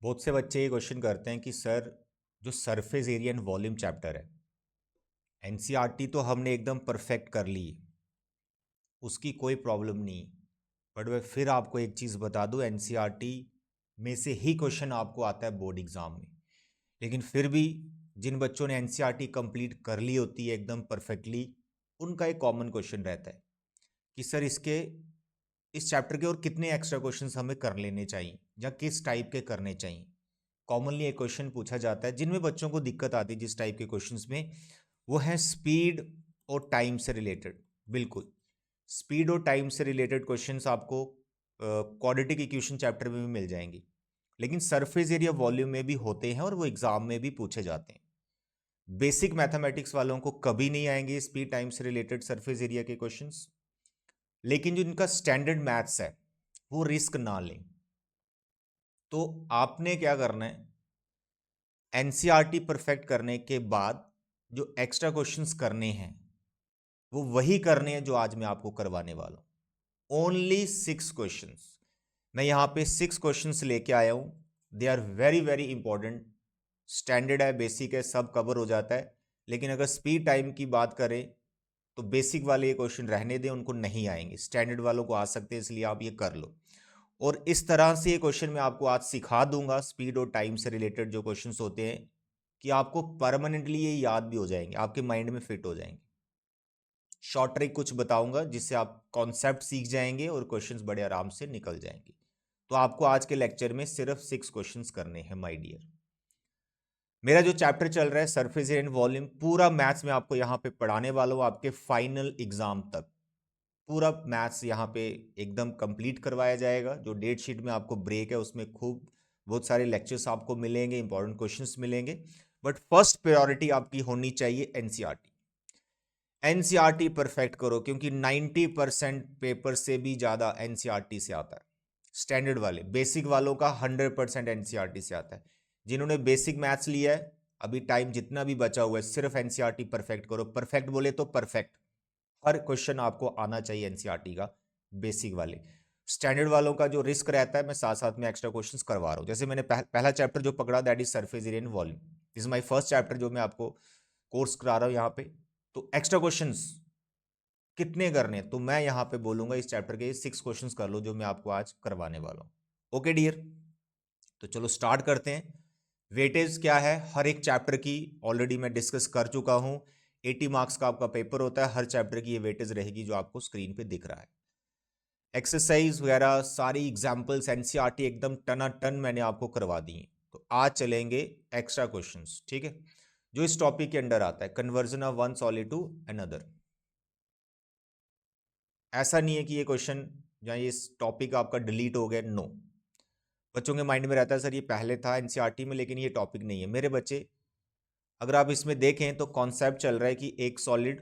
बहुत से बच्चे ये क्वेश्चन करते हैं कि सर जो surface area and volume chapter है एनसीईआरटी तो हमने एकदम परफेक्ट कर ली, उसकी कोई प्रॉब्लम नहीं। बट मैं फिर आपको एक चीज़ बता दूं, एनसीईआरटी में से ही क्वेश्चन आपको आता है बोर्ड एग्जाम में। लेकिन फिर भी जिन बच्चों ने एनसीईआरटी कंप्लीट कर ली होती है एकदम परफेक्टली, उनका एक कॉमन क्वेश्चन रहता है कि सर इस चैप्टर के और कितने एक्स्ट्रा क्वेश्चंस हमें कर लेने चाहिए या किस टाइप के करने चाहिए। कॉमनली एक क्वेश्चन पूछा जाता है जिनमें बच्चों को दिक्कत आती है जिस टाइप के क्वेश्चंस में, वो है स्पीड और टाइम से रिलेटेड। बिल्कुल स्पीड और टाइम से रिलेटेड क्वेश्चंस आपको क्वाड्रेटिक इक्वेशन चैप्टर में भी मिल जाएंगी, लेकिन सरफेस एरिया वॉल्यूम में भी होते हैं और वो एग्जाम में भी पूछे जाते हैं। बेसिक मैथमेटिक्स वालों को कभी नहीं आएंगे स्पीड टाइम से रिलेटेड सरफेस एरिया के क्वेश्चंस, लेकिन जो इनका स्टैंडर्ड मैथ्स है वो रिस्क ना लें। तो आपने क्या करना है, एनसीईआरटी परफेक्ट करने के बाद जो एक्स्ट्रा क्वेश्चंस करने हैं वो वही करने हैं जो आज मैं आपको करवाने वाला हूं। Only 6 questions. मैं यहां पे 6 क्वेश्चंस लेके आया हूं। They are very very important. Standard है, बेसिक है, सब कवर हो जाता है। लेकिन अगर स्पीड टाइम की बात करें तो बेसिक वाले ये क्वेश्चन रहने दें, उनको नहीं आएंगे। स्टैंडर्ड वालों को आ सकते हैं, इसलिए आप ये कर लो। और इस तरह से ये क्वेश्चन मैं आपको आज सिखा दूंगा, स्पीड और टाइम से रिलेटेड जो क्वेश्चंस होते हैं, कि आपको परमानेंटली ये याद भी हो जाएंगे, आपके माइंड में फिट हो जाएंगे। शॉर्ट ट्रिक कुछ बताऊंगा जिससे आप कॉन्सेप्ट सीख जाएंगे और क्वेश्चंस बड़े आराम से निकल जाएंगे। तो आपको आज के लेक्चर में सिर्फ 6 क्वेश्चंस करने हैं माय डियर। मेरा जो चैप्टर चल रहा है सरफेस एंड वॉल्यूम, पूरा मैथ्स में आपको यहाँ पे पढ़ाने वाला हूँ आपके फाइनल एग्जाम तक। पूरा मैथ्स यहाँ पे एकदम कंप्लीट करवाया जाएगा। जो डेट शीट में आपको ब्रेक है उसमें खूब बहुत सारे लेक्चर्स आपको मिलेंगे, इंपॉर्टेंट क्वेश्चंस मिलेंगे। बट फर्स्ट प्रायोरिटी आपकी होनी चाहिए एनसीईआरटी। एनसीईआरटी परफेक्ट करो, क्योंकि 90% पेपर से भी ज्यादा एनसीईआरटी से आता है। स्टैंडर्ड वाले बेसिक वालों का 100% एनसीईआरटी से आता है। जिन्होंने बेसिक मैथ्स लिया है, अभी टाइम जितना भी बचा हुआ है, सिर्फ एनसीईआरटी परफेक्ट करो। परफेक्ट बोले तो परफेक्ट, हर क्वेश्चन आपको आना चाहिए एनसीईआरटी का, बेसिक वाले। स्टैंडर्ड वालों का जो रिस्क रहता है, मैं साथ साथ में एक्स्ट्रा क्वेश्चंस करवा रहा हूं। जैसे मैंने पहला चैप्टर जो पकड़ा, that is surface area and volume. This is my first chapter जो मैं आपको कोर्स करा रहा हूं यहाँ पे। तो एक्स्ट्रा क्वेश्चंस कितने करने, तो मैं यहाँ पे बोलूंगा इस चैप्टर के 6 क्वेश्चंस कर लो जो मैं आपको आज करवाने वाला हूँ। ओके डियर, तो चलो स्टार्ट करते हैं। वेटेज क्या है हर एक चैप्टर की, ऑलरेडी मैं डिस्कस कर चुका हूं। 80 मार्क्स का आपका पेपर होता है, हर चैप्टर की ये वेटेज रहेगी जो आपको स्क्रीन पे दिख रहा है। एक्सरसाइज वगैरह सारी एग्जाम्पल्स एनसीईआरटी एकदम टना टन मैंने आपको करवा दी है। तो आज चलेंगे एक्स्ट्रा क्वेश्चंस, ठीक है, जो इस टॉपिक के अंडर आता है, conversion of one solid to another. ऐसा नहीं है कि ये क्वेश्चन या ये टॉपिक आपका डिलीट हो गया, नो। बच्चों के माइंड में रहता है सर ये पहले था एनसीईआरटी में लेकिन ये टॉपिक नहीं है। मेरे बच्चे, अगर आप इसमें देखें तो कॉन्सेप्ट चल रहा है कि एक सॉलिड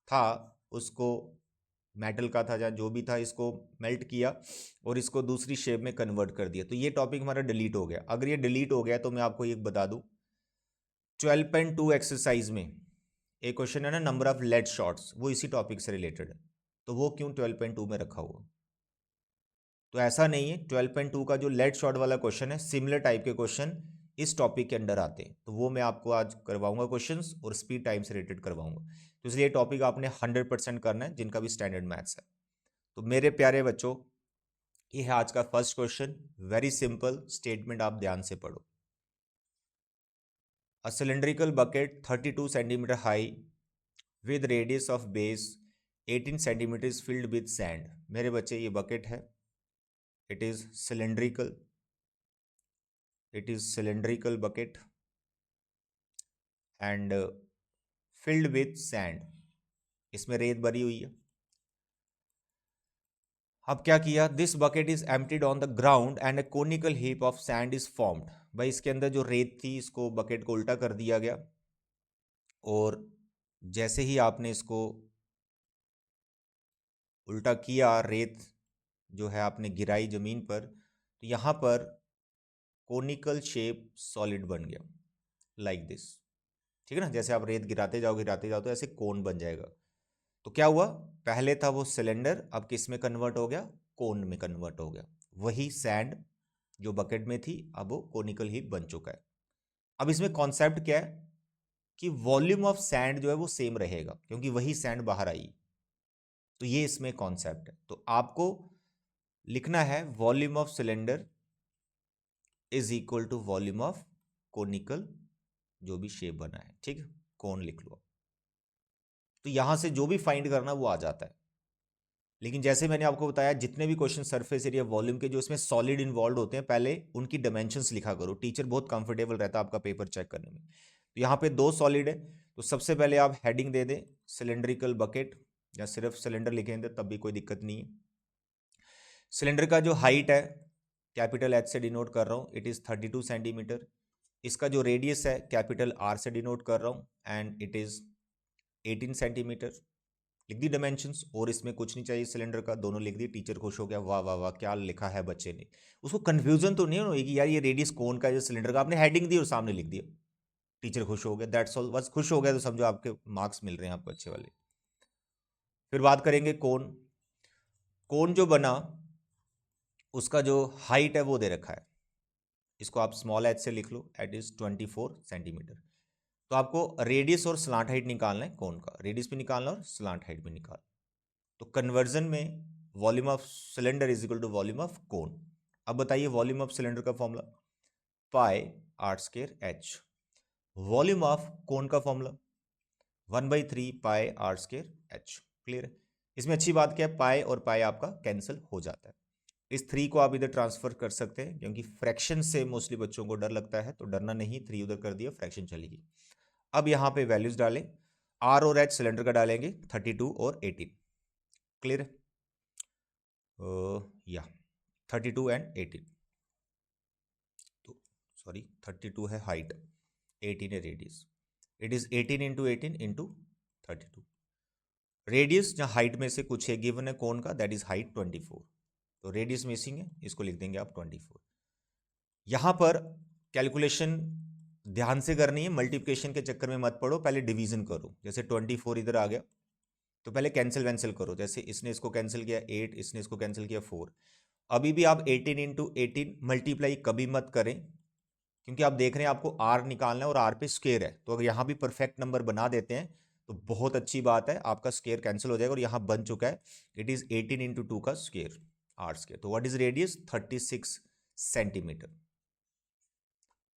था, उसको मेटल का था या जो भी था, इसको मेल्ट किया और इसको दूसरी शेप में कन्वर्ट कर दिया। तो ये टॉपिक हमारा डिलीट हो गया। अगर ये डिलीट हो गया तो मैं आपको ये बता दूं, 12.2 एक्सरसाइज में एक क्वेश्चन है ना, नंबर ऑफ लेड शॉट्स, वो इसी टॉपिक से रिलेटेड है। तो वो क्यों 12.2 में रखा हुआ? तो ऐसा नहीं है, 12.2 का जो लेड शॉट वाला क्वेश्चन है, सिमिलर टाइप के क्वेश्चन इस टॉपिक के अंडर आते हैं। तो वो मैं आपको आज करवाऊंगा क्वेश्चंस, और स्पीड टाइम से रिलेटेड करवाऊंगा। तो इसलिए टॉपिक आपने 100% करना है जिनका भी स्टैंडर्ड मैथ्स है। तो मेरे प्यारे बच्चों, ये है आज का first question. Very simple statement, आप ध्यान से पढ़ो। A cylindrical bucket 32 centimetre high with radius of base 18 centimetre filled with sand. मेरे बच्चे, ये बकेट है, it is cylindrical, it is cylindrical bucket and filled with sand। इसमें रेत भरी हुई है। अब क्या किया, this bucket is emptied on the ground and a conical heap of sand is formed. भाई इसके अंदर जो रेत थी, इसको बकेट को उल्टा कर दिया गया, और जैसे ही आपने इसको उल्टा किया, रेत जो है आपने गिराई जमीन पर, तो यहाँ पर कोनिकल शेप सॉलिड बन गया, लाइक दिस। ठीक है ना, जैसे आप रेत गिराते जाओ तो ऐसे कोन बन जाएगा। तो क्या हुआ, पहले था वो सिलेंडर, अब किस में कन्वर्ट हो गया, कोन में कन्वर्ट हो गया। वही सैंड जो बकेट में थी अब वो कोनिकल हीप बन चुका है। अब इसमें कॉन्सेप्ट क्या है कि वॉल्यूम ऑफ सैंड जो है वो सेम रहेगा क्योंकि वही सैंड बाहर आई। तो ये इसमें कॉन्सेप्ट है। तो आपको लिखना है volume of cylinder is equal to volume of conical, जो भी शेप बना है, ठीक है, कोन लिख लो। तो यहां से जो भी फाइंड करना वो आ जाता है। लेकिन जैसे मैंने आपको बताया जितने भी क्वेश्चन सरफेस एरिया वॉल्यूम के जो इसमें सॉलिड इन्वॉल्व होते हैं पहले उनकी डायमेंशंस लिखा करो, टीचर बहुत कंफर्टेबल रहता है आपका पेपर चेक करने में। तो यहाँ पे 2 सॉलिड है, तो सबसे पहले आप हेडिंग दे दें सिलेंड्रिकल बकेट, या सिर्फ सिलेंडर लिखेंगे तब भी कोई दिक्कत नहीं है। सिलेंडर का जो हाइट है कैपिटल एच से डिनोट कर रहा हूँ, इट इज़ 32 सेंटीमीटर। इसका जो रेडियस है कैपिटल आर से डिनोट कर रहा हूँ एंड इट इज़ 18 सेंटीमीटर। लिख दी डायमेंशंस, और इसमें कुछ नहीं चाहिए सिलेंडर का, दोनों लिख दी। टीचर खुश हो गया, वाह वाह वाह क्या लिखा है बच्चे ने। उसको कन्फ्यूजन तो नहीं होगी कि यार ये रेडियस कौन का है, सिलेंडर का। आपने हेडिंग दी और सामने लिख दिया, टीचर खुश हो गया, दैट्स ऑल। बस खुश हो गया तो समझो आपके मार्क्स मिल रहे हैं आपको अच्छे वाले। फिर बात करेंगे कोन। कोन जो बना उसका जो हाइट है वो दे रखा है, इसको आप स्मॉल एच से लिख लो, एट इज 24 सेंटीमीटर। तो आपको रेडियस और स्लांट हाइट निकालना है कोन का, रेडियस भी निकालना और स्लांट हाइट भी निकालना। तो कन्वर्जन में volume of cylinder is equal to volume of cone. अब बताइए वॉल्यूम ऑफ सिलेंडर का formula pi r square h, volume of cone का formula 1/3 pi r square h. Clear है। इसमें अच्छी बात क्या है, पाई और पाई आपका कैंसिल हो जाता है। इस 3 को आप इधर ट्रांसफर कर सकते हैं क्योंकि फ्रैक्शन से मोस्टली बच्चों को डर लगता है, तो डरना नहीं, 3 उधर कर दिया, फ्रैक्शन चलेगी। अब यहाँ पे वैल्यूज डालें, आर और एच सिलेंडर का डालेंगे 32 और 18। क्लियर है, या 32 एंड 18। तो सॉरी 32 है हाइट, 18 है radius, it is 18 into 18 into 32। Radius जहाँ हाइट में से कुछ है गिवन है कोन का, दैट इज हाइट 24, तो रेडियस मिसिंग है, इसको लिख देंगे आप 24। यहाँ पर कैलकुलेशन ध्यान से करनी है, मल्टीप्लिकेशन के चक्कर में मत पड़ो, पहले डिवीजन करो। जैसे 24 इधर आ गया तो पहले कैंसिल वैंसिल करो, जैसे इसने इसको कैंसिल किया 8, इसने इसको कैंसिल किया 4। अभी भी आप 18 इंटू 18 मल्टीप्लाई कभी मत करें क्योंकि आप देख रहे हैं आपको आर निकालना है और आर पे स्क्वायर है, तो अगर यहाँ भी परफेक्ट नंबर बना देते हैं तो बहुत अच्छी बात है, आपका स्क्वायर कैंसिल हो जाएगा और यहाँ बन चुका है, इट इज 18 इंटू 2 का स्क्वायर, आर स्क्वायर। तो what is radius 36 centimetre,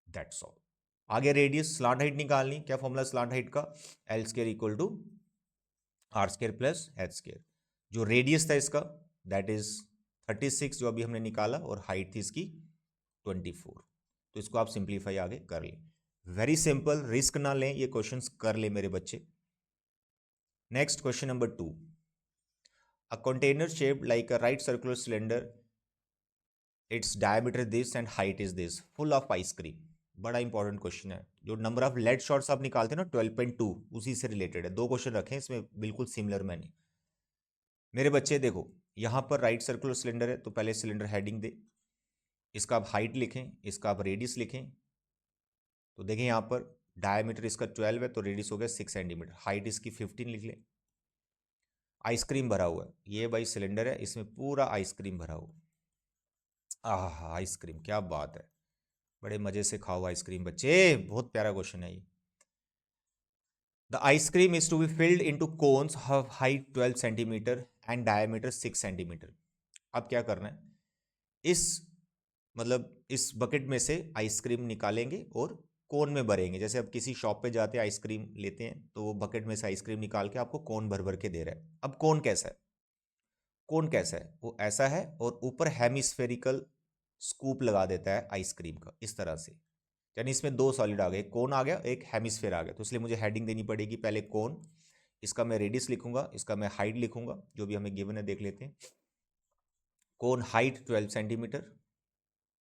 that's all. आगे रेडियस स्लांट हाइट निकालनी, क्या फॉर्मूला स्लांट हाइट का, l square equal to r square plus h square. जो रेडियस था इसका दैट इज 36 जो अभी हमने निकाला, और हाइट थी इसकी 24। तो इसको आप सिंप्लीफाई आगे कर लें, वेरी सिंपल, रिस्क ना लें, ये क्वेश्चंस कर ले मेरे बच्चे। Next question number 2, a container shaped like a right circular cylinder, its diameter this and height is this, full of ice cream. बड़ा इंपॉर्टेंट क्वेश्चन है, जो नंबर ऑफ लेड शॉट्स आप निकालते हैं ना 12.2, उसी से रिलेटेड है। 2 क्वेश्चन रखे हैं इसमें बिल्कुल सिमिलर मैंने। मेरे बच्चे देखो, यहाँ पर राइट सर्कुलर सिलेंडर है तो पहले सिलेंडर हेडिंग दे, इसका आप हाइट लिखें, इसका आप रेडियस लिखें। तो देखें यहाँ पर डायमीटर इसका 12 है तो रेडियस हो गया 6 सेंटीमीटर, हाइट इसकी 15 लिख लें। आइसक्रीम भरा हुआ है, ये भाई सिलेंडर है, इसमें पूरा आइसक्रीम भरा हुआ। आह आइसक्रीम, क्या बात है, बड़े मजे से खाओ आइसक्रीम बच्चे, बहुत प्यारा क्वेश्चन है ये। The ice cream is to be filled into cones of height 12 centimetre and diameter 6 centimetre. अब क्या करना है, इस मतलब इस बकेट में से आइसक्रीम निकालेंगे और कोन में भरेंगे। जैसे अब किसी शॉप पे जाते हैं आइसक्रीम लेते हैं तो वो बकेट में से आइसक्रीम निकाल के आपको कोन भर भर के दे रहा है। अब कोन कैसा है, कोन कैसा है, वो ऐसा है और ऊपर हेमिस्फेरिकल स्कूप लगा देता है आइसक्रीम का, इस तरह से। यानी इसमें 2 सॉलिड आ गए, कोन आ गया, एक हेमिस्फेयर आ गया, तो इसलिए मुझे हेडिंग देनी पड़ेगी पहले कोन, इसका मैं रेडियस लिखूंगा, इसका मैं हाइट लिखूंगा, जो भी हमें गिवन है देख लेते हैं। कोन हाइट 12 सेंटीमीटर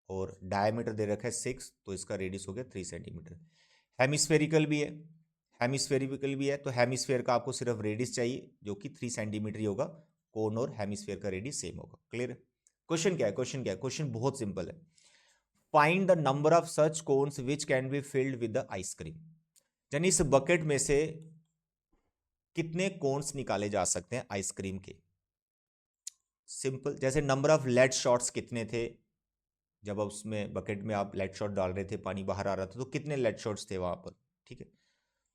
और डायमीटर दे रखा है 6, तो इसका रेडियस हो गया 3 सेंटीमीटर। हेमिस्फेरिकल भी है, हेमिस्फेरिकल भी है, तो हेमिस्फेयर का आपको सिर्फ रेडियस चाहिए जो कि 3 सेंटीमीटर ही होगा, कोन और हेमिस्फेयर का रेडियस सेम होगा। क्लियर। क्वेश्चन क्या है, क्वेश्चन क्या है, क्वेश्चन बहुत सिंपल है, find the number of such cones which can be filled with the ice cream. यानी इस बकेट में से कितने कोन्स निकाले जा सकते हैं आइसक्रीम के। सिंपल, जैसे नंबर ऑफ लेड शॉट्स कितने थे, जब आप उसमें बकेट में आप लेट शॉट डाल रहे थे, पानी बाहर आ रहा था, तो कितने लेट शॉट्स थे वहाँ पर, ठीक है।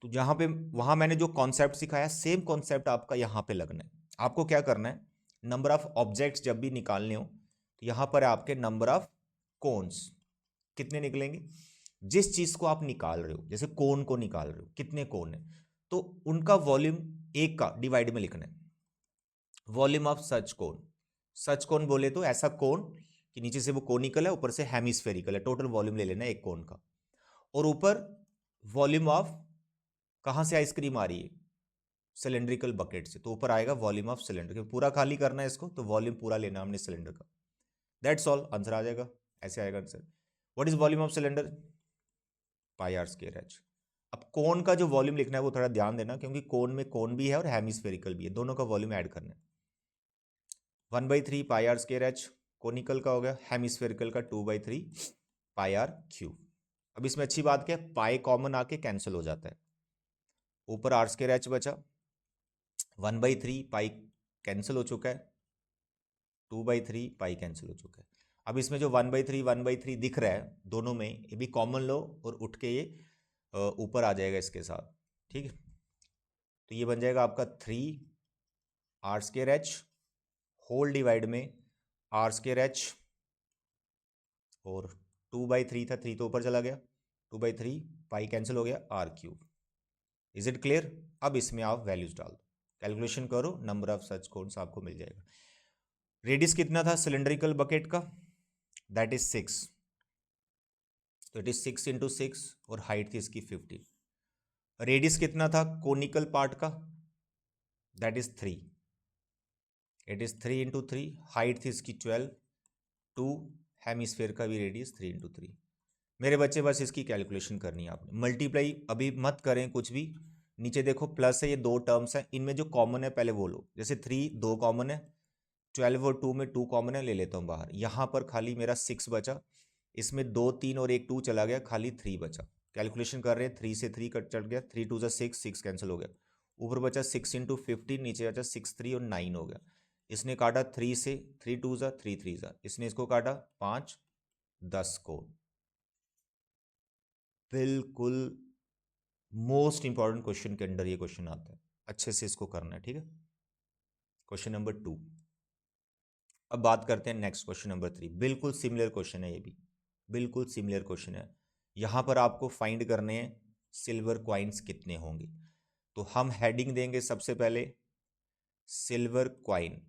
तो जहाँ पे वहाँ मैंने जो कॉन्सेप्ट सिखाया, सेम कॉन्सेप्ट आपका यहाँ पे लगना है। आपको क्या करना है, नंबर ऑफ ऑब्जेक्ट्स जब भी निकालने हो तो यहाँ पर आपके नंबर ऑफ कोन्स कितने निकलेंगे। जिस चीज़ को आप निकाल रहे हो, जैसे कोन को निकाल रहे हो, कितने कोन है, तो उनका वॉल्यूम एक का डिवाइड में लिखना है। वॉल्यूम ऑफ सच कोन, सच कोन बोले तो ऐसा कोन कि नीचे से वो कोनिकल है, ऊपर से हेमिस्फेरिकल है, टोटल वॉल्यूम ले लेना है एक कोन का। और ऊपर वॉल्यूम ऑफ, कहाँ से आइसक्रीम आ रही है, सिलेंड्रिकल बकेट से, तो ऊपर आएगा वॉल्यूम ऑफ सिलेंडर। पूरा खाली करना है इसको, तो वॉल्यूम पूरा लेना हमने सिलेंडर का। दैट्स ऑल, आंसर आ जाएगा, ऐसे आएगा answer. What is volume of cylinder, pi r square h. अब कोन का जो वॉल्यूम लिखना है वो थोड़ा ध्यान देना, क्योंकि कोन में कोन भी है और हेमिस्फेरिकल भी है, दोनों का वॉल्यूम ऐड करना है। 1/3 pi r square H conical का हो गया, हेमिस्फेरिकल का 2/3 पाई आर क्यूब। अब इसमें अच्छी बात क्या है, पाई कॉमन आके कैंसिल हो जाता है, ऊपर आर स्क्वायर एच बचा, 1/3 पाई कैंसिल हो चुका है, 2/3 पाई कैंसिल हो चुका है। अब इसमें जो 1/3 दिख रहा है दोनों में, ये भी कॉमन लो और उठ के ये ऊपर आ जाएगा इसके साथ, ठीक है। तो ये बन जाएगा आपका 3 r square h whole divide में आर स्क्वायर एच, और 2/3 था, 3 तो ऊपर चला गया, 2/3 पाई कैंसिल हो गया, r cube. Is it clear. अब इसमें आप वैल्यूज डाल दो, कैलकुलेशन करो, नंबर ऑफ सच कोन्स आपको मिल जाएगा। रेडियस कितना था सिलेंड्रिकल बकेट का, दैट इज 6, तो इट इज 6 × 6, और हाइट थी इसकी 15। रेडियस कितना था कोनिकल पार्ट का, that is 3, it is 3 × 3, height थी इसकी 12, 2 हेमिस्फेयर का भी रेडियस 3 × 3। मेरे बच्चे बस इसकी कैलकुलेशन करनी है आपने, मल्टीप्लाई अभी मत करें कुछ भी। नीचे देखो प्लस है, ये दो टर्म्स हैं, इनमें जो कॉमन है पहले वो लो, जैसे 3 2 कॉमन है, 12 और 2 में 2 कॉमन है, ले लेता हूँ बाहर। यहाँ पर खाली मेरा 6 बचा, इसमें 2 3 और एक 2 चला गया, खाली 3 बचा। कैलकुलेशन कर रहे हैं, 3 से 3 कट चढ़ गया, 3 2 6, 6 कैंसिल हो गया, ऊपर बचा 6 × 15, नीचे बचा 6 3 और 9 हो गया। इसने काटा 3 से, 3 2 3 3, इसने इसको काटा 5 10 को। बिल्कुल मोस्ट इंपॉर्टेंट क्वेश्चन के अंडर ये क्वेश्चन आता है, अच्छे से इसको करना है, ठीक है। Question number 2। अब बात करते हैं नेक्स्ट क्वेश्चन नंबर 3। बिल्कुल सिमिलर क्वेश्चन है, ये भी बिल्कुल सिमिलर क्वेश्चन है। यहाँ पर आपको फाइंड करने हैं सिल्वर क्वाइंस कितने होंगे। तो हम हेडिंग देंगे सबसे पहले सिल्वर क्वाइन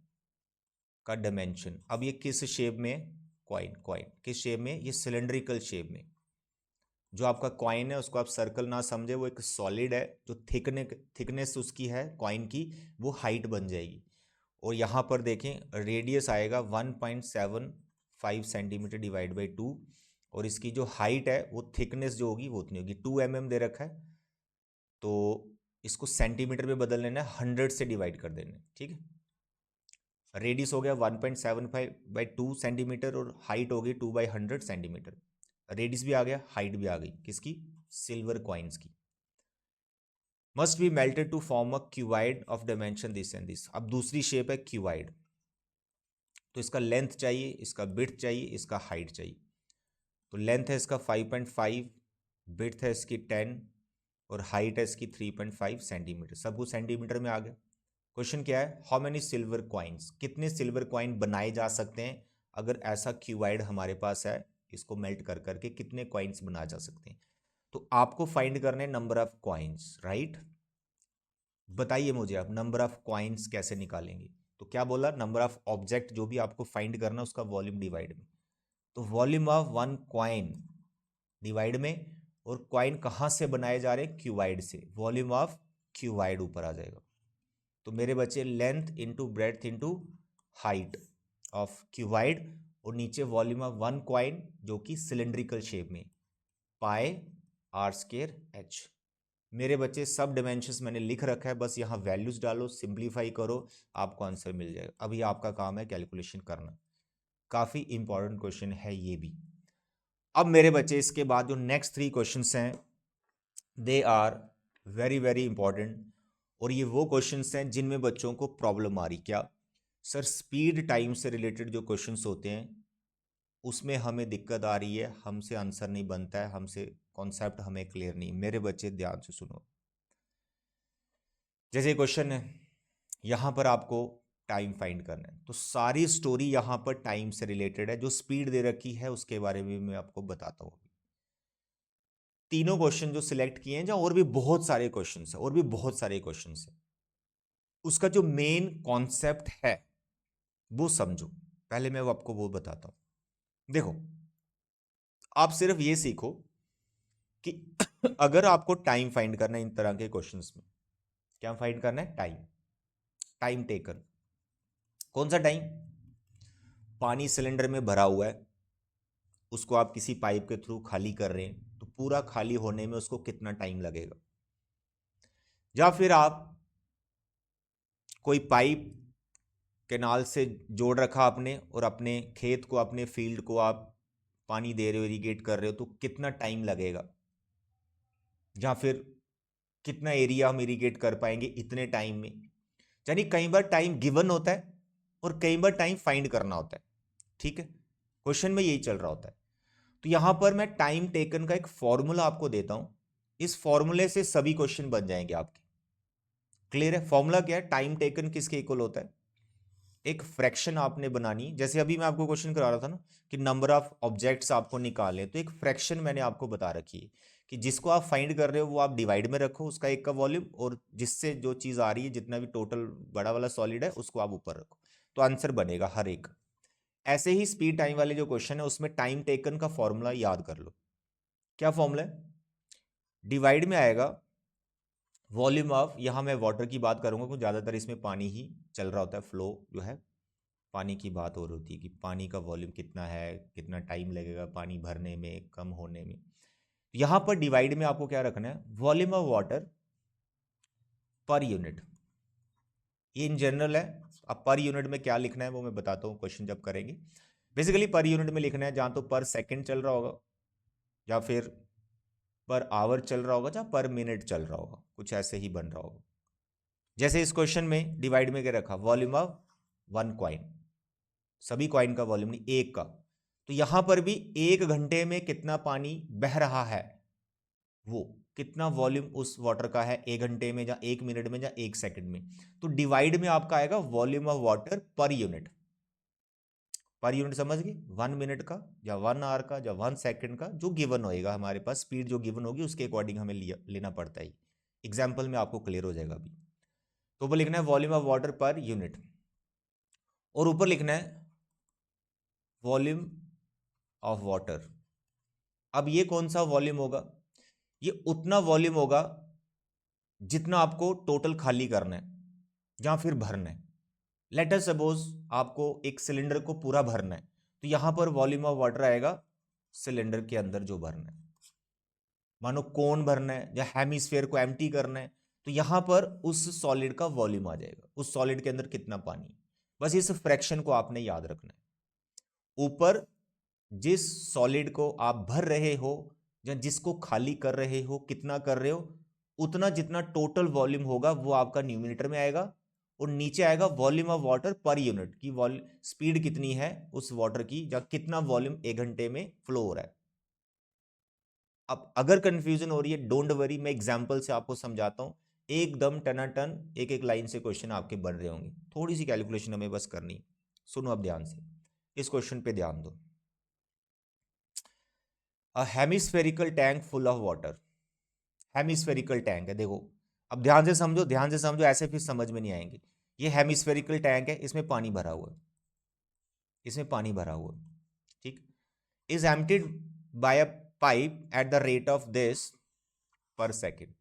का डायमेंशन। अब ये किस शेप में, क्वाइन क्वाइन किस शेप में, ये सिलेंड्रिकल शेप में। जो आपका कॉइन है उसको आप सर्कल ना समझे, वो एक सॉलिड है, जो थिकनेस उसकी है कॉइन की, वो हाइट बन जाएगी। और यहाँ पर देखें रेडियस आएगा 1.75 सेंटीमीटर डिवाइड बाई 2, और इसकी जो हाइट है वो थिकनेस जो होगी वो उतनी होगी, 2 mm दे रखा है, तो इसको सेंटीमीटर में बदल लेना है, 100 से डिवाइड कर देना है, ठीक है। रेडियस हो गया 1.75/2 सेंटीमीटर, और हाइट होगी 2/100 सेंटीमीटर। रेडियस भी आ गया, हाइट भी आ गई, किसकी, सिल्वर कॉइन्स की। Must be melted to form a cuboid of dimension this and this. अब दूसरी शेप है क्यूबाइड, तो इसका लेंथ चाहिए, इसका विड्थ चाहिए, इसका हाइट चाहिए। तो लेंथ है इसका 5.5, विड्थ है इसकी 10, और हाइट है इसकी 3.5 सेंटीमीटर। सब कुछ सेंटीमीटर में आ गया। क्वेश्चन क्या है, हाउ मेनी सिल्वर कॉइन्स, कितने सिल्वर कॉइन बनाए जा सकते हैं अगर ऐसा क्यूबाइड हमारे पास है, इसको मेल्ट कर करके कितने कॉइन्स बनाए जा सकते हैं। तो आपको फाइंड करने नंबर ऑफ कॉइन्स, राइट। बताइए मुझे आप नंबर ऑफ कॉइन्स कैसे निकालेंगे। तो क्या बोला, नंबर ऑफ ऑब्जेक्ट जो भी आपको फाइंड करना उसका वॉल्यूम डिवाइड में। तो volume of one coin divide में, और कॉइन कहाँ से बनाए जा रहे हैं, क्यूबाइड से, वॉल्यूम ऑफ क्यूबाइड ऊपर आ जाएगा। तो मेरे बच्चे length into breadth into height of cuboid, और नीचे वॉल्यूम ऑफ वन कॉइन जो कि सिलेंड्रिकल शेप में, पाई आर स्क्वायर एच। मेरे बच्चे सब डायमेंशंस मैंने लिख रखा है, बस यहाँ वैल्यूज डालो, सिंप्लीफाई करो, आपको आंसर मिल जाएगा। अभी आपका काम है कैलकुलेशन करना। काफ़ी इंपॉर्टेंट क्वेश्चन है ये भी। अब मेरे बच्चे इसके बाद जो नेक्स्ट 3 क्वेश्चंस हैं they are very very important, और ये वो क्वेश्चंस हैं जिनमें बच्चों को प्रॉब्लम आ रही। क्या सर, स्पीड टाइम से रिलेटेड जो क्वेश्चंस होते हैं उसमें हमें दिक्कत आ रही है, हमसे आंसर नहीं बनता है, हमसे कॉन्सेप्ट हमें क्लियर नहीं। मेरे बच्चे ध्यान से सुनो। जैसे क्वेश्चन है, यहाँ पर आपको टाइम फाइंड करना है, तो सारी स्टोरी यहाँ पर टाइम से रिलेटेड है। जो स्पीड दे रखी है उसके बारे में मैं आपको बताता हूँ। तीनों क्वेश्चन जो सिलेक्ट किए हैं, जहाँ और भी बहुत सारे क्वेश्चन है, और भी बहुत सारे क्वेश्चन है, उसका जो मेन कॉन्सेप्ट है वो समझो। पहले मैं वो आपको वो बताता हूं। देखो, आप सिर्फ ये सीखो कि अगर आपको टाइम फाइंड करना है इन तरह के क्वेश्चंस में, क्या फाइंड करना है? टाइम। Time taken. कौन सा टाइम? पानी सिलेंडर में भरा हुआ है, उसको आप किसी पाइप के थ्रू खाली कर रहे हैं, तो पूरा खाली होने में उसको कितना टाइम लगेगा। या फिर आप कोई पाइप कैनाल से जोड़ रखा आपने, और अपने खेत को, अपने फील्ड को आप पानी दे रहे हो, इरिगेट कर रहे हो, तो कितना टाइम लगेगा। या फिर कितना एरिया हम इरिगेट कर पाएंगे इतने टाइम में। यानी कई बार टाइम गिवन होता है और कई बार टाइम फाइंड करना होता है। ठीक है, क्वेश्चन में यही चल रहा होता है। तो यहां पर मैं टाइम टेकन का एक फॉर्मूला आपको देता हूं, इस फॉर्मूले से सभी क्वेश्चन बन जाएंगे आपके। क्लियर है? फॉर्मूला क्या है? टाइम टेकन किसके इक्वल होता है? एक फ्रैक्शन आपने बनानी, जैसे अभी मैं आपको क्वेश्चन करा रहा था ना कि नंबर ऑफ ऑब्जेक्ट्स आपको निकालने, तो एक फ्रैक्शन मैंने आपको बता रखी है कि जिसको आप फाइंड कर रहे हो वो आप डिवाइड में रखो, उसका एक का वॉल्यूम, और जिससे जो चीज़ आ रही है, जितना भी टोटल बड़ा वाला सॉलिड है, उसको आप ऊपर रखो, तो आंसर बनेगा हर एक। ऐसे ही स्पीड टाइम वाले जो क्वेश्चन है उसमें टाइम टेकन का फॉर्मूला याद कर लो। क्या फॉर्मूला है? डिवाइड में आएगा वॉल्यूम ऑफ, यहाँ मैं वाटर की बात करूंगा क्योंकि ज़्यादातर इसमें पानी ही चल रहा होता है, फ्लो जो है पानी की बात हो रही होती है कि पानी का वॉल्यूम कितना है, कितना टाइम लगेगा पानी भरने में, कम होने में। यहां पर डिवाइड में आपको क्या रखना है? Volume of water per unit. ये इन जनरल है। अब पर यूनिट में क्या लिखना है वो मैं बताता हूँ क्वेश्चन जब करेंगे। बेसिकली पर यूनिट में लिखना है, जहां तो पर सेकंड चल रहा होगा, या फिर पर आवर चल रहा होगा, या पर मिनट चल रहा होगा, कुछ ऐसे ही बन रहा होगा। जैसे इस क्वेश्चन में डिवाइड में क्या रखा? वॉल्यूम ऑफ वन कॉइन, सभी कॉइन का वॉल्यूम नहीं, एक का। तो यहां पर भी 1 घंटे में कितना पानी बह रहा है, वो कितना वॉल्यूम उस वाटर का है 1 घंटे में, या 1 मिनट में, या 1 सेकंड में। तो डिवाइड में आपका आएगा volume of water per unit. Per unit समझ गए? 1 मिनट का, या 1 आवर का, या 1 सेकंड का, जो गिवन होएगा हमारे पास, स्पीड जो गिवन होगी उसके अकॉर्डिंग हमें लेना पड़ता है। एग्जाम्पल में आपको क्लियर हो जाएगा अभी। तो वो लिखना है volume of water per unit, और ऊपर लिखना है वॉल्यूम ऑफ वाटर। अब ये कौन सा वॉल्यूम होगा? ये उतना वॉल्यूम होगा जितना आपको टोटल खाली करना है या फिर भरना है। लेट अस सपोज आपको एक सिलेंडर को पूरा भरना है, तो यहां पर वॉल्यूम ऑफ वाटर आएगा सिलेंडर के अंदर जो भरना है। मानो कोन भरना है या हेमिस्फेयर को एम्प्टी करना है, तो यहां पर उस सॉलिड का वॉल्यूम आ जाएगा, उस सॉलिड के अंदर कितना पानी। बस इस फ्रैक्शन को आपने याद रखना है। ऊपर जिस सॉलिड को आप भर रहे हो या जिसको खाली कर रहे हो, कितना कर रहे हो, उतना जितना टोटल वॉल्यूम होगा वो आपका न्यूमिनेटर में आएगा, और नीचे आएगा volume of water per unit की स्पीड कितनी है उस वाटर की, या कितना वॉल्यूम 1 घंटे में फ्लो हो रहा है। अब अगर कंफ्यूजन हो रही है, डोंट वरी, मैं एग्जांपल से आपको समझाता हूं। एकदम टनाटन एक एक लाइन से क्वेश्चन आपके बन रहे होंगे, थोड़ी सी कैलकुलेशन हमें बस करनी। सुनो अब ध्यान से, इस क्वेश्चन पे ध्यान दो। A hemispherical tank full of water. Hemispherical tank है, देखो अब ध्यान से समझो, ध्यान से समझो, ऐसे फिर समझ में नहीं आएंगे। ये हेमिस्फेरिकल टैंक है, इसमें पानी भरा हुआ है, इसमें पानी भरा हुआ है, ठीक। Is emptied bye a pipe at the rate of this पर सेकेंड।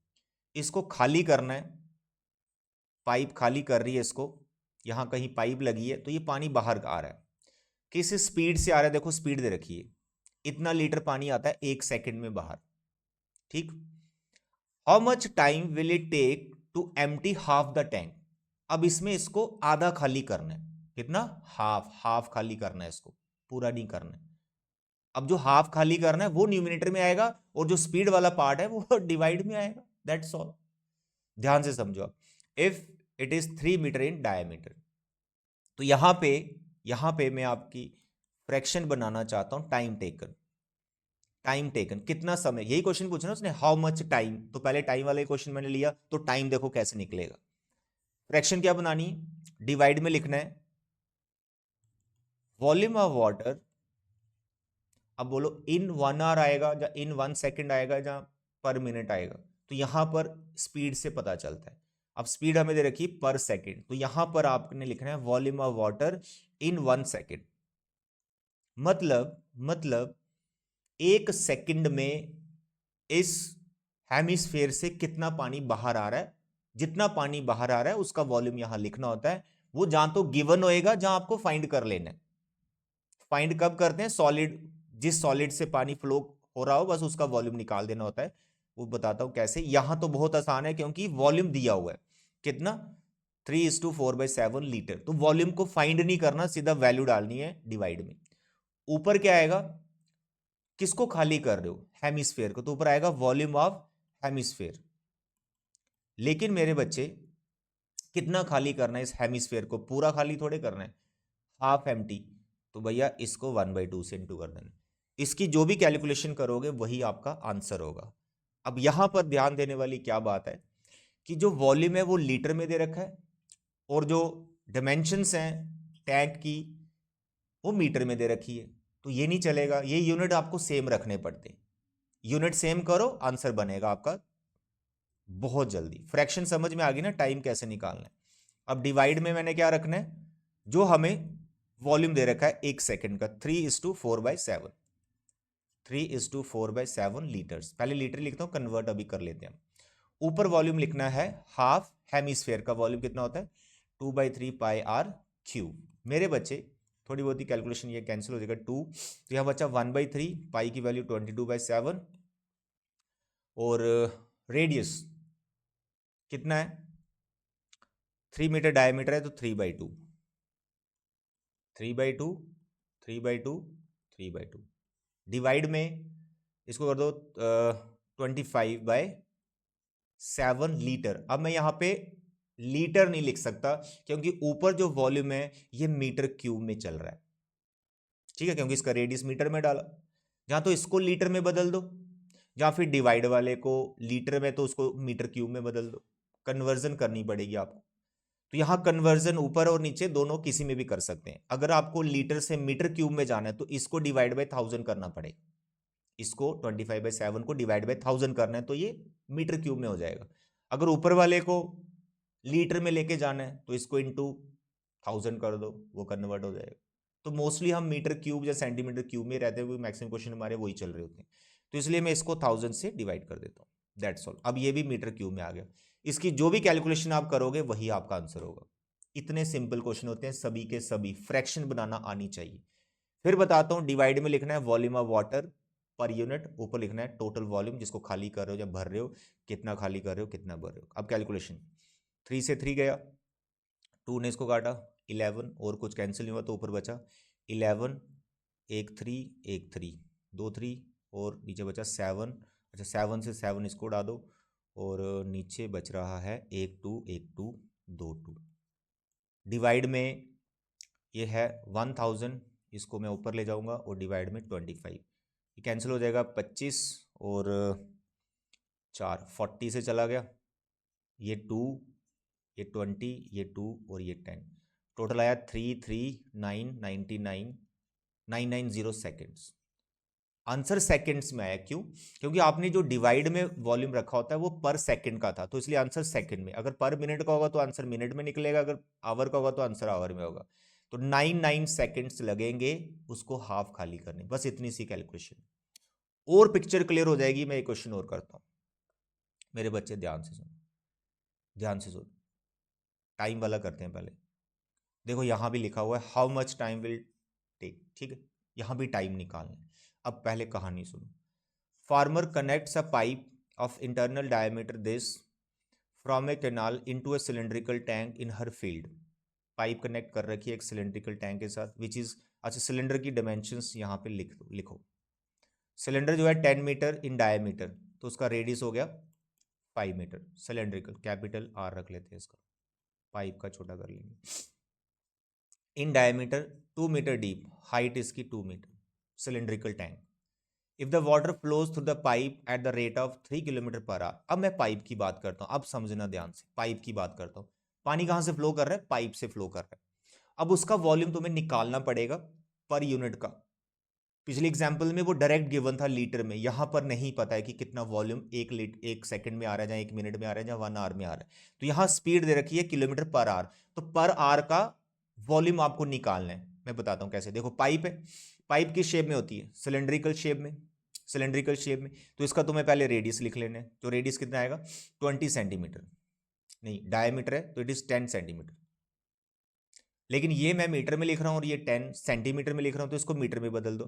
इसको खाली करना है, पाइप खाली कर रही है इसको, यहां कहीं पाइप लगी है, तो ये पानी बाहर आ रहा है। किस स्पीड से आ रहा है? देखो स्पीड दे रखी है, इतना लीटर पानी आता है 1 सेकंड में बाहर, ठीक। How much time will it take to empty half the tank. अब इसमें इसको आधा खाली करना है, कितना? हाफ, हाफ खाली करना है इसको, पूरा नहीं करना है। अब जो हाफ खाली करना है वो न्यूमिनेटर में आएगा, और जो स्पीड वाला पार्ट है वो डिवाइड में आएगा, दैट्स ऑल। ध्यान से समझो। If it is 3 metre in diameter, तो यहां पे मैं आपकी फ्रैक्शन बनाना चाहता हूं, टाइम टेकन, टाइम टेकन कितना समय, यही क्वेश्चन पूछना उसने, हाउ मच टाइम, तो पहले टाइम वाले क्वेश्चन मैंने लिया, तो टाइम देखो कैसे निकलेगा। फ्रैक्शन क्या बनानी है, डिवाइड में लिखना है वॉल्यूम ऑफ वाटर, अब बोलो इन 1 आवर आएगा या इन 1 सेकेंड आएगा या पर मिनट आएगा, तो यहां पर स्पीड से पता चलता है। अब स्पीड हमें दे रखी पर सेकेंड, तो यहां पर आपने लिखना है volume of water in 1 second, मतलब 1 सेकेंड में इस हेमिस्फेयर से कितना पानी बाहर आ रहा है, जितना पानी बाहर आ रहा है उसका वॉल्यूम यहां लिखना होता है। वो जहां तो गिवन होएगा, जहां आपको फाइंड कर लेना है। फाइंड कब करते हैं, सॉलिड, जिस सॉलिड से पानी फ्लो हो रहा हो बस उसका वॉल्यूम निकाल देना होता है। वो बताता हूं कैसे। यहां तो बहुत आसान है क्योंकि वॉल्यूम दिया हुआ है कितना, 3:4/7 लीटर, तो वॉल्यूम को फाइंड नहीं करना, सीधा वैल्यू डालनी है डिवाइड में। ऊपर क्या आएगा, किसको खाली कर रहे हो, हेमिस्फेयर को, तो ऊपर आएगा वॉल्यूम ऑफ हेमिस्फेयर। लेकिन मेरे बच्चे कितना खाली करना है इस हेमिस्फेयर को, पूरा खाली थोड़े करना है, हाफ एम्प्टी, तो भैया इसको 1/2 से इंटू कर देना। इसकी जो भी कैलकुलेशन करोगे वही आपका आंसर होगा। अब यहां पर ध्यान देने वाली क्या बात है कि जो वॉल्यूम है वो लीटर में दे रखा है, और जो डायमेंशंस हैं टैंक की वो मीटर में दे रखी है। तो ये नहीं चलेगा, ये यूनिट आपको सेम रखने पड़ते। यूनिट सेम करो, आंसर बनेगा आपका बहुत जल्दी। फ्रैक्शन समझ में आ गई ना, टाइम कैसे निकालना है। अब डिवाइड में मैंने क्या रखना है, जो हमें वॉल्यूम दे रखा है 1 सेकेंड का, 3:4/7, 3:4/7 लीटर्स। पहले लीटर लिखता हूं, कन्वर्ट अभी कर लेते हैं। ऊपर वॉल्यूम लिखना है हाफ, हेमिस्फेयर का वॉल्यूम कितना होता है 2/3 πr³ मेरे बच्चे। थोड़ी बहुत ही कैलकुलेशन ये कैंसिल हो जाएगा 2, तो यहां बचा 1/3, पाई की वैल्यू 22/7, और रेडियस कितना है 3 मीटर डायमीटर है, तो 3/2, 3/2, 3/2, 3/2। डिवाइड में इसको कर दो 25/7 लीटर। अब मैं यहां पे लीटर नहीं लिख सकता क्योंकि ऊपर जो वॉल्यूम है ये मीटर क्यूब में चल रहा है, ठीक है, क्योंकि इसका रेडियस मीटर में डाला। जहां तो इसको लीटर में बदल दो, या फिर डिवाइड वाले को लीटर में तो उसको मीटर क्यूब में बदल दो, कन्वर्जन करनी पड़ेगी आपको। तो यहां कन्वर्जन ऊपर और नीचे दोनों किसी में भी कर सकते हैं। अगर आपको लीटर से मीटर क्यूब में जाना है तो इसको डिवाइड बाय 1000 करना पड़ेगा, इसको 25/7 को डिवाइड बाय 1000 करना है, तो ये मीटर क्यूब में हो जाएगा। अगर ऊपर वाले को लीटर में लेके जाना है तो इसको इंटू 1000 कर दो, वो कन्वर्ट हो जाएगा। तो मोस्टली हम मीटर क्यूब या सेंटीमीटर क्यूब में रहते हैं, क्योंकि मैक्सिमम क्वेश्चन हमारे वही चल रहे होते हैं। तो इसलिए मैं इसको 1000 से डिवाइड कर देता हूँ, दैट्स ऑल। अब ये भी मीटर क्यूब में आ गया। इसकी जो भी कैलकुलेशन आप करोगे वही आपका आंसर होगा। इतने सिंपल क्वेश्चन होते हैं, सभी के सभी फ्रैक्शन बनाना आनी चाहिए। फिर बताता हूं, डिवाइड में लिखना है volume of water per unit, ऊपर लिखना है टोटल वॉल्यूम, जिसको खाली कर रहे हो या भर रहे हो, कितना खाली कर रहे हो कितना भर रहे हो। अब कैलकुलेशन 3 से 3 गया, 2 ने इसको काटा, 11, और कुछ कैंसिल नहीं हुआ तो ऊपर बचा 11, 1 3, 1 3, 2 3, और नीचे बचा 7। अच्छा 7 से 7 इसको उड़ा दो, और नीचे बच रहा है 1 2, 1 2, 2 2। डिवाइड में ये है 1000, इसको मैं ऊपर ले जाऊंगा, और डिवाइड में 25, ये कैंसिल हो जाएगा 25, और 4 40 से चला गया, ये 2, ये 20, ये 2, और ये 10, टोटल आया 33999 सेकेंड्स। आंसर सेकंड्स में आया, क्यों, क्योंकि आपने जो डिवाइड में वॉल्यूम रखा होता है वो पर सेकंड का था, तो इसलिए आंसर सेकंड में। अगर पर मिनट का होगा तो आंसर मिनट में निकलेगा, अगर आवर का होगा तो आंसर आवर में होगा। तो 99 सेकेंड्स लगेंगे उसको हाफ खाली करने, बस इतनी सी कैलकुलेशन, और पिक्चर क्लियर हो जाएगी। मैं एक क्वेश्चन और करता हूं, मेरे बच्चे ध्यान से सुनो, ध्यान से सुनो। टाइम वाला करते हैं पहले। देखो यहां भी लिखा हुआ है how much time will take, ठीक है, यहां भी टाइम निकालना है। अब पहले कहानी सुनो। Farmer connects a pipe of internal diameter this from a canal into a cylindrical tank in her field। Pipe connect कर रखी है एक सिलेंड्रिकल टैंक के साथ, विच इज, अच्छा सिलेंडर की डायमेंशंस यहाँ पे लिखो। सिलेंडर जो है 10 मीटर इन डायमीटर, तो उसका रेडियस हो गया 5 मीटर। सिलेंड्रिकल कैपिटल आर रख लेते हैं इसका, पाइप का छोटा कर लेंगे। In diameter 2 metre deep, height इसकी 2 metre, cylindrical tank. If the water flows through the pipe at the rate of 3 kilometre per hour. अब मैं पाइप की बात करता हूं, अब समझना ध्यान से, पाइप की बात करता हूं। पानी कहां से फ्लो कर रहा है? पाइप से फ्लो कर रहा है। अब उसका वॉल्यूम तुम्हें निकालना पड़ेगा पर यूनिट का। पिछले एग्जाम्पल में वो डायरेक्ट गिवन था लीटर में, यहां पर नहीं पता है कि कितना वॉल्यूम एक सेकंड में आ रहा है, या 1 मिनट में आ रहा है, या 1 आवर में आ रहा है। तो यहां स्पीड दे रखी है किलोमीटर पर आवर, तो पर आवर का वॉल्यूम आपको निकालना है। मैं बताता हूं कैसे। देखो पाइप है, पाइप किस शेप में होती है? सिलेंड्रिकल शेप में, सिलेंड्रिकल शेप में। तो इसका तुम्हें पहले रेडियस लिख लेना है। तो रेडियस कितना आएगा? 20 सेंटीमीटर, नहीं डायमीटर है तो इट इज 10 सेंटीमीटर। लेकिन ये मैं मीटर में लिख रहा हूं और ये 10 सेंटीमीटर में लिख रहा हूं, तो इसको मीटर में बदल दो।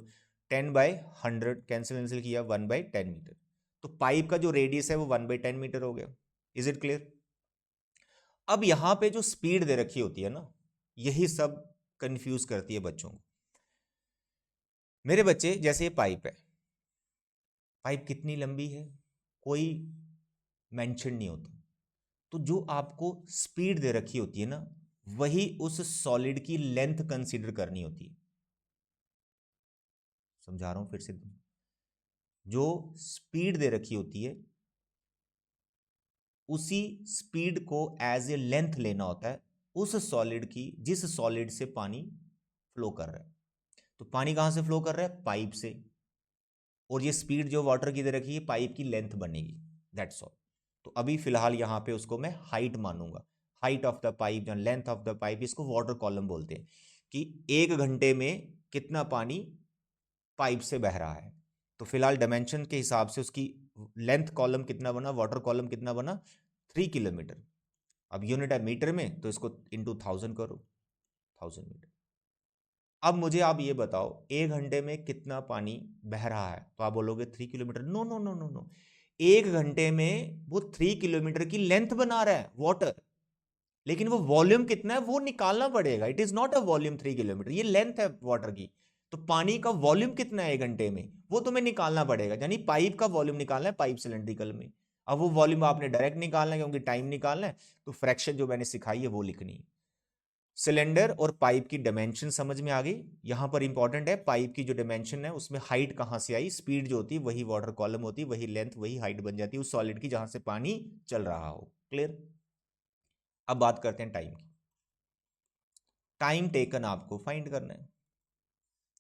10/100 कैंसिल किया, 1/10 मीटर। तो पाइप का जो रेडियस है वो 1/10 मीटर हो गया। Is it clear? अब यहां पे जो स्पीड दे रखी होती है ना, यही सब कंफ्यूज करती है बच्चों को। मेरे बच्चे, जैसे ये पाइप है, पाइप कितनी लंबी है कोई मेंशन नहीं होता। तो जो आपको स्पीड दे रखी होती है ना, वही उस सॉलिड की लेंथ कंसीडर करनी होती है। समझा रहा हूं फिर से। जो स्पीड दे रखी होती है, उसी स्पीड को एज ए लेंथ लेना होता है उस सॉलिड की, जिस सॉलिड से पानी फ्लो कर रहा है। तो पानी कहां से फ्लो कर रहा है? पाइप से। और ये स्पीड जो वाटर की दे रखी है, पाइप की लेंथ बनेगी। That's all. तो अभी फिलहाल यहां पे उसको मैं हाइट मानूंगा, हाइट ऑफ द पाइप या लेंथ ऑफ द पाइप। इसको वाटर कॉलम बोलते हैं कि 1 घंटे में कितना पानी पाइप से बह रहा है। तो फिलहाल डायमेंशन के हिसाब से उसकी लेंथ कॉलम कितना बना, वाटर कॉलम कितना बना? 3 किलोमीटर। अब यूनिट है मीटर में, तो इसको इंटू 1000 करो, 1000 मीटर। अब मुझे आप ये बताओ, 1 घंटे में कितना पानी बह रहा है? तो आप बोलोगे 3 kilometre. No no no no no, 1 घंटे में वो 3 किलोमीटर की लेंथ बना रहा है वाटर, लेकिन वो वॉल्यूम कितना है वो निकालना पड़ेगा। It is not a volume 3 kilometre, ये लेंथ है वाटर की। तो पानी का वॉल्यूम कितना है 1 घंटे में, वो तुम्हें निकालना पड़ेगा। यानी पाइप का वॉल्यूम निकालना है, पाइप सिलेंड्रिकल में। अब वो वॉल्यूम आपने डायरेक्ट निकालना है क्योंकि टाइम निकालना है, तो फ्रैक्शन जो मैंने सिखाई है वो लिखनी है। सिलेंडर और पाइप की डायमेंशन समझ में आ गई। यहां पर इंपॉर्टेंट है, पाइप की जो डायमेंशन है उसमें हाइट कहां से आई? स्पीड जो होती है वही वाटर कॉलम होती है, वही लेंथ वही हाइट बन जाती है उस सॉलिड की जहां से पानी चल रहा हो। क्लियर? अब बात करते हैं टाइम की। टाइम टेकन आपको फाइंड करना है।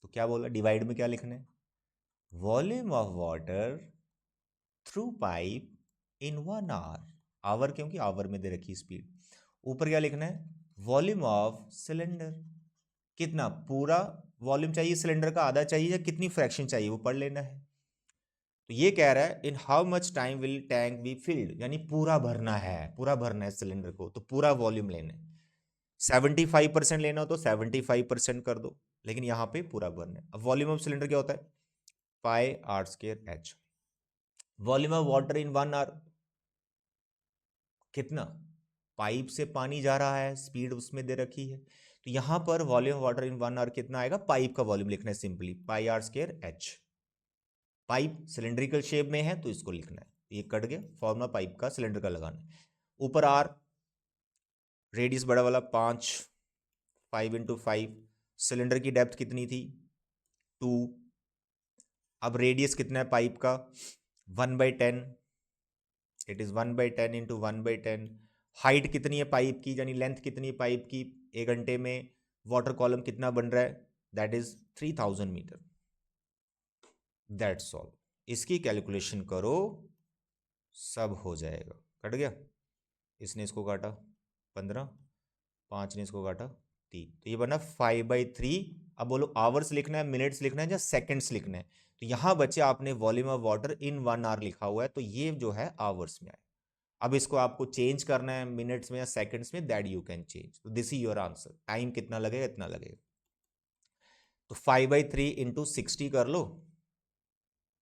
तो क्या बोला? डिवाइड में क्या लिखना है? Volume of water through pipe in 1 hour. Hour क्योंकि आवर में दे रखी स्पीड। ऊपर क्या लिखना है? Volume of cylinder. कितना पूरा वॉल्यूम चाहिए सिलेंडर का, आधा चाहिए, या कितनी फ्रैक्शन चाहिए वो पढ़ लेना है। तो ये कह रहा है in how much time will tank be filled, यानी पूरा भरना है, पूरा भरना है सिलेंडर को, तो पूरा वॉल्यूम लेना है। 75% लेना हो तो 75% कर दो, लेकिन यहां पे पूरा भरना है। अब वॉल्यूम ऑफ सिलेंडर क्या होता है? Pi r square h. Volume of water in 1 hour कितना? पाइप से पानी जा रहा है, स्पीड उसमें दे रखी है, तो यहां पर वॉल्यूम वाटर इन 1 आवर कितना आएगा? पाइप का वॉल्यूम लिखना है simply, pi r square h. Pipe cylindrical shape में है तो इसको लिखना है, ये कट गया, फॉर्मूला पाइप का सिलेंडर का लगाना है। ऊपर आर, रेडियस बड़ा वाला 5, 5 × 5। सिलेंडर की डेप्थ कितनी थी? 2। अब रेडियस कितना है पाइप का? 1/10। It is 1/10 into 1/10। हाइट कितनी है पाइप की, यानी लेंथ कितनी है पाइप की? 1 घंटे में वाटर कॉलम कितना बन रहा है? That is 3000 metre. That's all. इसकी कैलकुलेशन करो, सब हो जाएगा। कट गया, इसने इसको काटा 15, 5 ने इसको काटा 3, तो ये बना 5/3। अब बोलो आवर्स लिखना है, मिनट्स लिखना है, या सेकंड्स लिखना है? तो यहां बच्चे आपने volume of water in 1 hour लिखा हुआ है, तो ये जो है आवर्स में आए। अब इसको आपको चेंज करना है मिनट्स में या सेकंड्स में, दैट यू कैन चेंज। तो this is your answer. Time कितना लगेगा? इतना लगेगा। तो 5/3 इंटू 60 कर लो,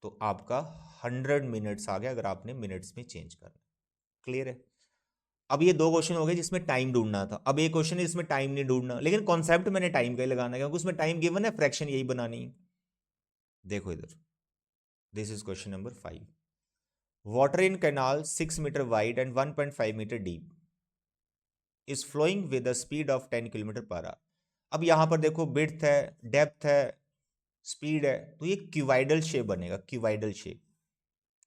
तो आपका 100 मिनट्स आ गया, अगर आपने मिनट्स में चेंज करना। क्लियर है? अब ये 2 क्वेश्चन हो गए जिसमें टाइम ढूंढना था। अब एक क्वेश्चन है जिसमें टाइम नहीं ढूंढना, लेकिन कॉन्सेप्ट मैंने टाइम का ही लगाना है क्योंकि उसमें टाइम गिवन है, फ्रैक्शन यही बनानी है। देखो इधर, this is question number 5। Water in canal 6 metre wide and 1.5 metre deep is flowing with a speed of 10 kilometre per hour. अब यहाँ पर देखो विड्थ है, डेप्थ है, स्पीड है, तो ये क्यूबाइडल शेप बनेगा, क्यूबाइडल शेप।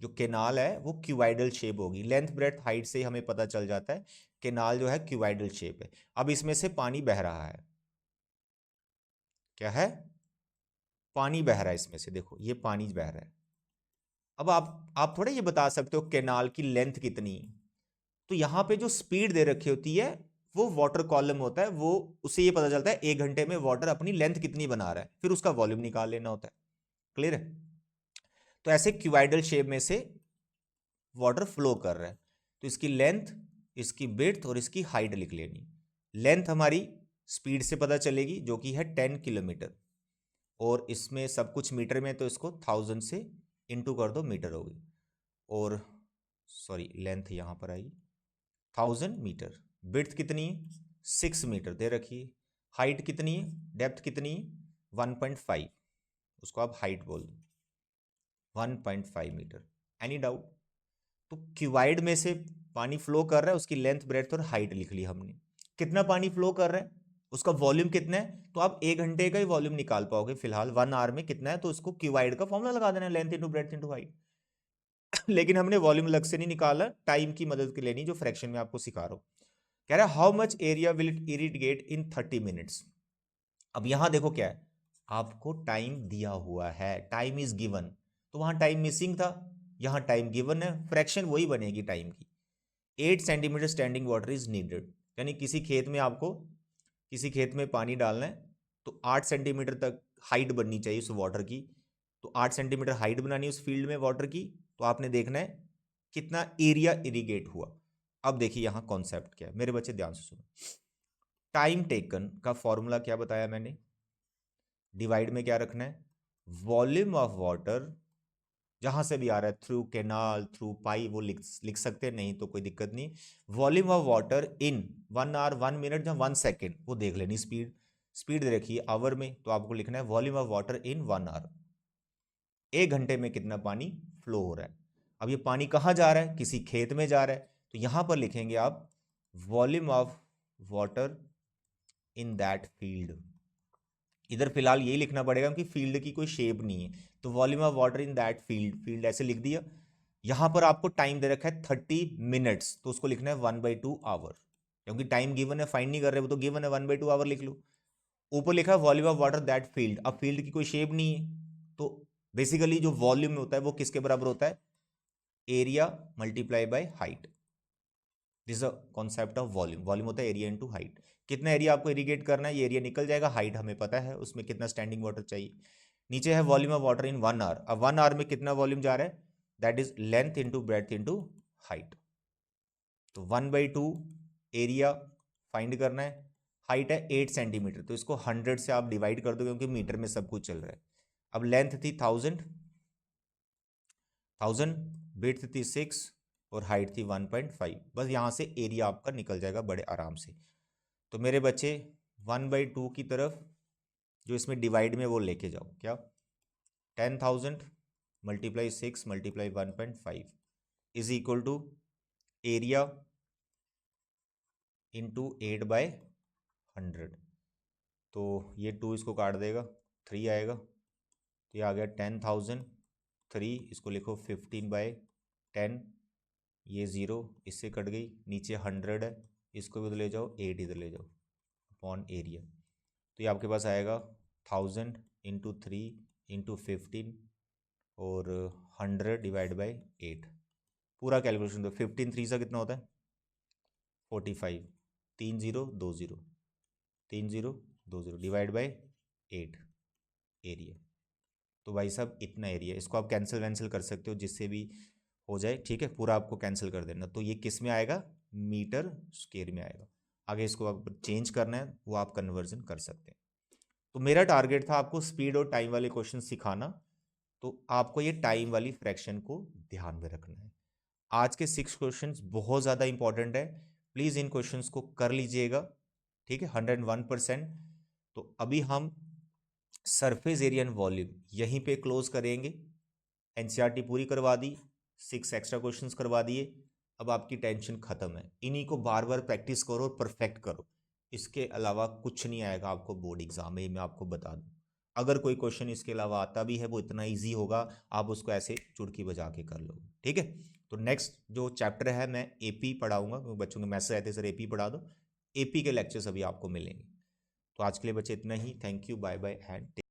जो केनाल है वो क्यूबाइडल शेप होगी। लेंथ ब्रेथ हाइट से ही हमें पता चल जाता है केनाल जो है क्यूबाइडल शेप है। अब इसमें से पानी बह रहा है, क्या है, पानी बह रहा है इसमें से, देखो ये पानी बह रहा है। अब आप थोड़ा ये बता सकते हो केनाल की लेंथ कितनी, तो यहाँ पे जो स्पीड दे रखी होती है वो वाटर कॉलम होता है, वो उससे ये पता चलता है 1 घंटे में वाटर अपनी लेंथ कितनी बना रहा है, फिर उसका वॉल्यूम निकाल लेना होता है। क्लियर है? तो ऐसे क्यूबाइडल शेप में से वाटर फ्लो कर रहा है, तो इसकी लेंथ, इसकी विड्थ और इसकी हाइट लिख लेनी। लेंथ हमारी स्पीड से पता चलेगी जो कि है 10 किलोमीटर, और इसमें सब कुछ मीटर में, तो इसको 1000 से इंटू कर दो, मीटर होगी। और सॉरी लेंथ यहाँ पर आई 1000 मीटर। विड्थ कितनी है? 6 मीटर दे रखी है। हाइट कितनी है? डेप्थ कितनी है? 1.5, उसको आप हाइट बोल दो, 1.5 मीटर। Any doubt? तो क्यूबाइड में से पानी फ्लो कर रहा है, उसकी लेंथ ब्रेड्थ और हाइट लिख ली हमने। कितना पानी फ्लो कर रहा है, उसका वॉल्यूम कितना है, तो आप 1 घंटे का ही वॉल्यूम निकाल पाओगे फिलहाल। 1 आवर में कितना है, तो उसको क्यूबाइड का फॉर्मूला लगा देना, length into breadth into height. लेकिन हमने वॉल्यूम अलग से नहीं निकाला, टाइम की मदद के लेनी, जो फ्रैक्शन में आपको सिखा रहा हूं। कह रहा है how much area will it irrigate in 30 minutes. अब यहां देखो क्या है, आपको टाइम दिया हुआ है, टाइम इज गिवन, तो वहां टाइम मिसिंग था, यहां टाइम गिवन है, फ्रैक्शन वही बनेगी टाइम की। 8 centimetre standing water is needed, यानी किसी खेत में आपको, किसी खेत में पानी डालना है, तो 8 सेंटीमीटर तक हाइट बननी चाहिए उस वाटर की। तो 8 सेंटीमीटर हाइट बनानी है उस फील्ड में वाटर की, तो आपने देखना है कितना एरिया इरिगेट हुआ। अब देखिए यहां कॉन्सेप्ट क्या है, मेरे बच्चे ध्यान से सुनो। टाइम टेकन का फॉर्मूला क्या बताया मैंने, डिवाइड में क्या रखना है, वॉल्यूम ऑफ वाटर, जहां से भी आ रहा है, थ्रू कैनाल, थ्रू पाई, वो लिख सकते हैं, नहीं तो कोई दिक्कत नहीं। Volume of water in 1 hour 1 minute या 1 सेकेंड, वो देख लेनी। स्पीड, स्पीड दे रखी है आवर में, तो आपको लिखना है volume of water in 1 hour, 1 घंटे में कितना पानी फ्लो हो रहा है। अब ये पानी कहाँ जा रहा है, किसी खेत में जा रहा है, तो यहां पर लिखेंगे आप volume of water in that field. इधर फिलहाल यही लिखना पड़ेगा कि फील्ड की कोई शेप नहीं है, तो volume of water in that field, field ऐसे लिख दिया। यहां पर आपको टाइम दे रखा है 30 मिनट्स, तो उसको लिखना है 1/2 आवर, क्योंकि टाइम गिवन है, फाइंड नहीं कर रहे, वो तो गिवन है, 1/2 आवर लिख लो। ऊपर लिखा है volume of water that field, अब फील्ड की कोई शेप नहीं है, तो बेसिकली जो वॉल्यूम होता है वो किसके बराबर होता है, area multiply by height. This a concept of volume, volume होता है एरिया इनटू हाइट। कितना एरिया आपको इरिगेट करना है, ये एरिया निकल जाएगा, हाइट हमें पता है उसमें कितना स्टैंडिंग वाटर चाहिए। नीचे है volume of water in 1 hour, अब 1 आवर में कितना वॉल्यूम जा रहा है, that is length into breadth into height. तो 1/2 एरिया फाइंड करना है, हाइट है 8 सेंटीमीटर, तो इसको 100 से आप डिवाइड कर दो, क्योंकि मीटर में सब कुछ चल रहा है। अब लेंथ थी 1000, विड्थ थी 6 और हाइट थी 1.5, बस यहाँ से एरिया आपका निकल जाएगा बड़े आराम से। तो मेरे बच्चे 1/2 की तरफ जो इसमें डिवाइड में वो लेके जाओ, क्या 10,000 multiply 6 multiply 1.5 is equal to area into 8/100। तो ये 2 इसको काट देगा, 3 आएगा, तो ये आ गया 10,000, 3 इसको लिखो 15/10, ये 0 इससे कट गई, नीचे 100 है, इसको भी उधर ले जाओ, 8 इधर ले जाओ, अपॉन एरिया। तो ये आपके पास आएगा 1000 इंटू 3 इंटू 15 और 100 डिवाइड बाई 8। पूरा कैलकुलेशन दो, 15 3 सा कितना होता है 45, 3020, 3020 डिवाइड बाई 8 एरिया। तो भाई साहब इतना एरिया, इसको आप कैंसिल वैंसिल कर सकते हो जिससे भी हो जाए, ठीक है, पूरा आपको कैंसिल कर देना। तो ये किस में आएगा, मीटर स्क्वायर में आएगा। आगे इसको आप चेंज करना है वो आप कन्वर्जन कर सकते हैं। तो मेरा टारगेट था आपको स्पीड और टाइम वाले क्वेश्चन सिखाना, तो आपको ये टाइम वाली फ्रैक्शन को ध्यान में रखना है। आज के 6 क्वेश्चंस बहुत ज़्यादा इंपॉर्टेंट है, प्लीज़ इन क्वेश्चंस को कर लीजिएगा, ठीक है, 101%। तो अभी हम सरफेस एरिया एंड वॉल्यूम यहीं पे क्लोज करेंगे। एनसीईआरटी पूरी करवा दी, 6 एक्स्ट्रा क्वेश्चंस करवा दिए, अब आपकी टेंशन खत्म है। इन्हीं को बार बार प्रैक्टिस करो और परफेक्ट करो, इसके अलावा कुछ नहीं आएगा आपको बोर्ड एग्जाम में, मैं आपको बता दूं। अगर कोई क्वेश्चन इसके अलावा आता भी है वो इतना इजी होगा, आप उसको ऐसे चुटकी बजा के कर लोगे, ठीक है। तो नेक्स्ट जो चैप्टर है मैं एपी पढ़ाऊंगा, क्योंकि बच्चों के मैसेज आए थे सर एपी पढ़ा दो। एपी के लेक्चर्स अभी आपको मिलेंगे। तो आज के लिए बच्चे इतना ही। Thank you, bye bye and